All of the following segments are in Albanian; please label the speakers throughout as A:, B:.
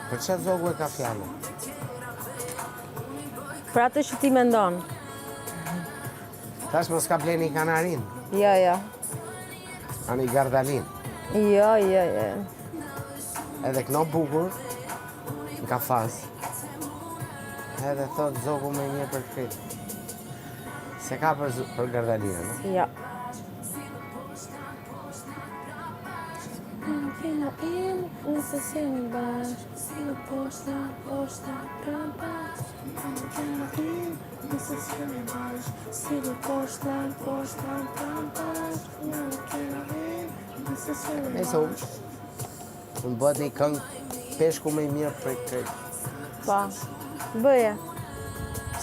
A: Për çfarë zogu e ka fjalën?
B: Për atë që ti mendon.
A: Tash mos ka bleni kanarin,
B: Jo.
A: ani gardalin.
B: Jo.
A: Edhe këno bukur, ka faz. Edhe thot zogu me një për krit. Se ka për gardalinën, no?
B: Jo. Nëse sjeni bashkë, si poshta, prampash. Nëse sjeni bashkë, si poshta, prampash. Nëse sjeni
A: Nëse unë bëhet një këngë peshku me mirë për këtë.
B: Pa, bëje.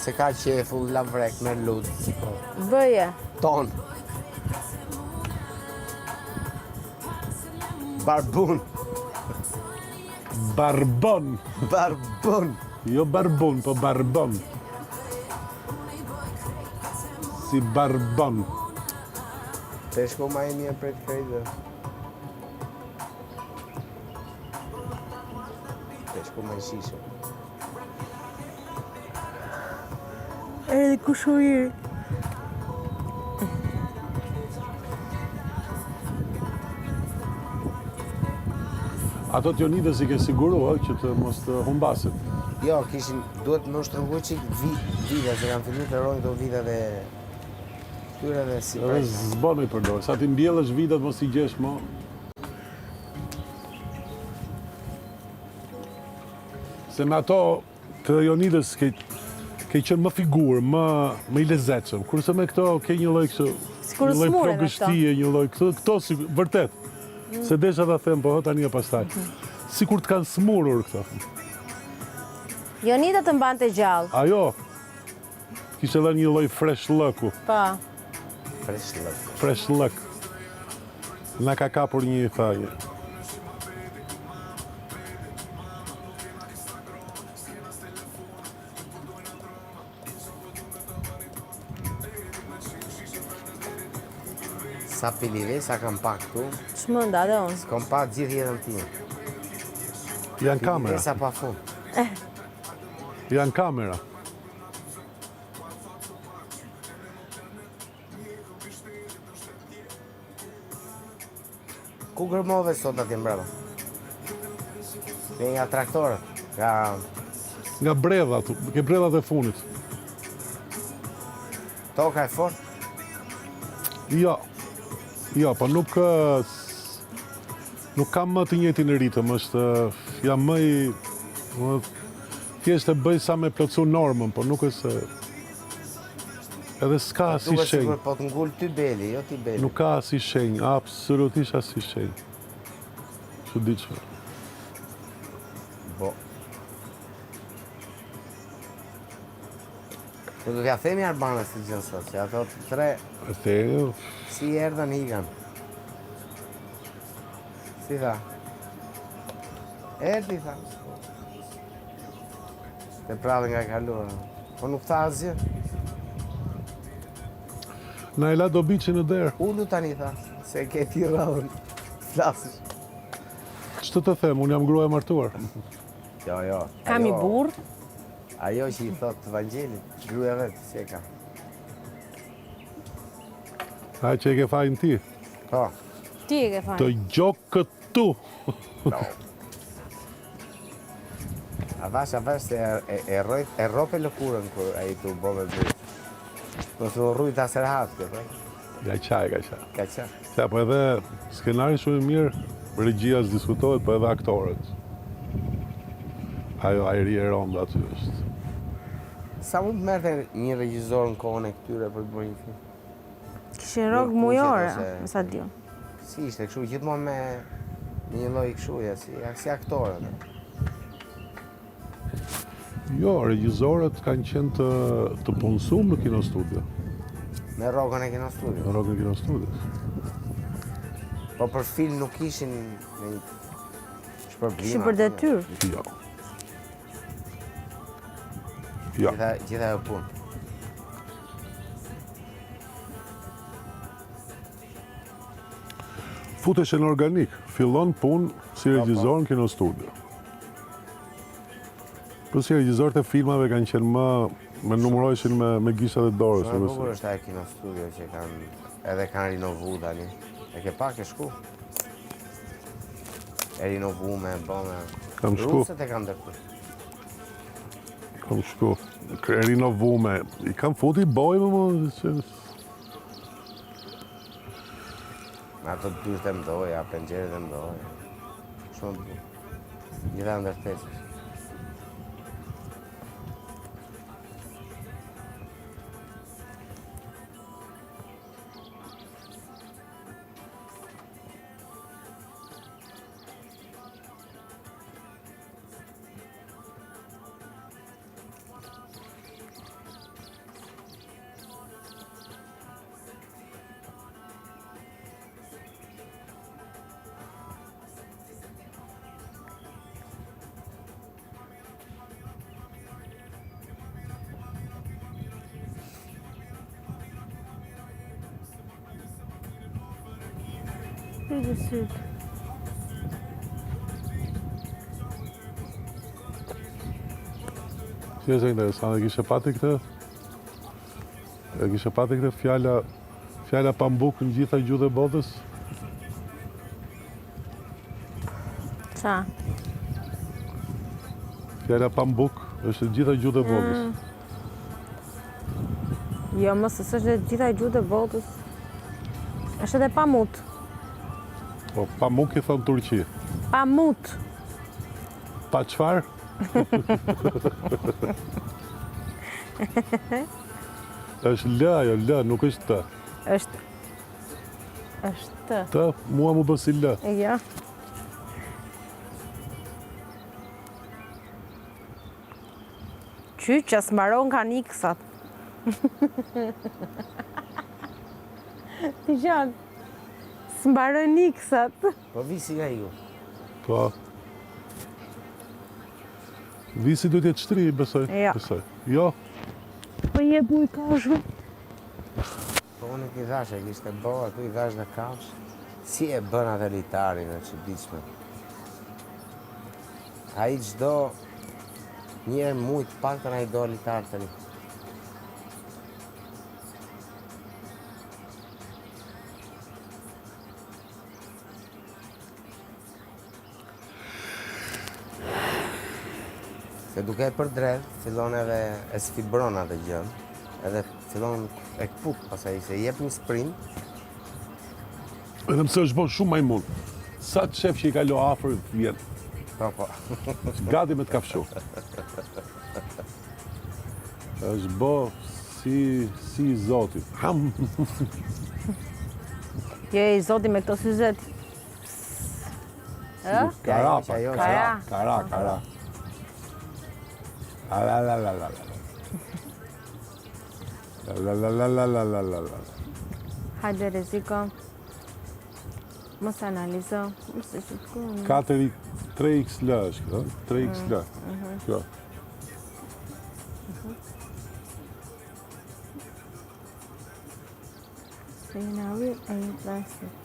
A: Se ka qefu, lavrek, me lutë.
B: Bëje.
A: Ton. Barbun.
C: Barbon.
A: Barbun.
C: Jo barbun, po barbon. Si barbon.
A: Peshku ma e mirë për këtë. Peshku ma e shisho.
B: Edhe kushojiri.
C: Ato Tionidës i ke sigurua që të mos të humbasit.
A: Jo, duhet më shtrëngu qik vida, se kam fillu të rojnë këto vidat e tyre dhe si
C: Edhe zbon i përdor. Sa ti mbjellësh vidat mos i gjesh mo. Se me ato të Ionidës ke qenë më figurë, më i lezetshëm. Kurse me këto ke një lloj kështu,
B: Sikur
C: një lloj
B: smuren
C: progreshtie, një lloj këto si vërtet. Se desha ta them, po tani e pastaj. Sikur të kanë smurur këto.
B: Jonida të mbante gjallë.
C: Ajo kishte edhe një lloj fresh lëku.
B: Pa.
C: Fresh lëk. Na ka kapur një thajë.
A: Sa pilive, sa kam pak këtu,
B: Çmenda dhe unë.
A: s'kom pak gjithë jetën time.
C: Janë kamera.
A: Sa pa fund.
C: Janë kamera.
A: Ku gërmove sot atje mbrapa? Nga traktorët,
C: Nga bredhat, ke bredhat e funit.
A: toka e fort.
C: Jo, po nuk kam më të njëjtin ritëm, jam më i thjesht e bëj sa me plotësu normën, po nuk është edhe s'ka si shenjë.
A: Po të ngull ty beli, jo ti beli.
C: Nuk ka si shenjë, absolutisht as si shenjë. Çuditshme.
A: Po. Nuk do t'ja themi Arbanës të gjënë sot, që ato të tre,
C: E thejë,
A: si erdhen hikan. Si tha? Erdi, tha. Te prave nga kaluar. Po nuk tha asgjë.
C: na e la dobiçi në derë.
A: Ullu tani, tha, se ke ti rrallën. Flasësh.
C: Ç'të të them, unë jam grua e martuar.
A: Jo.
B: Kam i burr.
A: Ajo që i thot Vangelit, gruaja vetë, si e ka.
C: Ai që e ke fajin ti.
A: Po.
B: Ti e ke fajin.
C: Të gjokë këtu.
A: No. A vash se e rope lëkurën kur a i të bove bërë. Në të rrujt asër hatë, këtë.
C: Ka qaj.
A: Ka që.
C: Se po edhe skenari shumë i mirë, regjia s'diskutohet, po edhe aktorët. Ajo ajri e rëndë aty është.
A: Sa mund të merte një regjizor në kohën e këtyre për të bërë një film?
B: Kishin rrogë mujore, me sa dio.
A: Si ishte, këshu, gjithmonë me një lloj këshuja, si aktorët.
C: Jo, regjizorët kanë qenë të punësuar në kinostudio.
A: Me rrogën e kinostudio.
C: Në rrogën e kinostudios.
A: Po për film nuk ishin në një shpërblima.
B: Kishin për detyrë.
C: Jo. Ja.
A: Gjitha e punë.
C: Futesh në organik, fillon punë si regjizor në kino studio. Po si regjizorët e filmave kanë qenë më numërojshin me gishtat e dorës.
A: Shumë e bukur është ai kino studio që kanë rinovu tani. E ke pak e shku? E rinovu me bëme.
C: Kam shku.
A: Rusët e kanë dërtu.
C: Kam shku. E rinovu me. I kam futi bojë më.
A: Me ato dyrët e mdoja, penxerët e mdoja. Shumë bukur. Gjitha ndërtesës.
B: Pyjë sytë.
C: Si është interesant, e kishe pati këtë? E kishe pati këtë fjalla pambuk në gjitha gjuhët e botës?
B: Qa?
C: Fjalla pambuk është në gjitha gjuhët e botës.
B: Jo, mësë është gjitha gjuhët e botës. është edhe pamut.
C: Po, pamuk i thonë Turqi.
B: Pamut.
C: Pa qfar? është lë ajo, lë, nuk është të.
B: është të.
C: Të, mua mu bësi lë.
B: Ja. Qyqa s'maron ka niksat. Ti qanë, s'maron niksat.
A: Po visi nga ju.
C: Po. Visi duhet jetë shtri, besoj.
B: Ja.
C: Besoj. Jo.
B: Po je buj kashme.
A: Po unë i thash, e kishte bëha, tu i thash në kafsh. Si e bën atë litarin e që diqme. A i gjdo njerë mujt pak të na i do litar të një. Se duke e përdredh, fillon edhe e sfibron atë gjën, edhe fillon e këpuk, pasaj se jep një sprint.
C: Edhe mëse është bon shumë majmun. Sa të shef që i kalo afër, vjen.
A: Po.
C: Gati me të kafshu. është bo si i Zotit. Ham.
B: Jo i zoti me këto syzet.
C: Kara,
A: që ajo,
C: kara. La.
B: Hajde reziko. Mos analizo. Mos e shikon.
C: 3xl është kjo, 3xl. Kjo.
B: Se jena rrit e një plastik.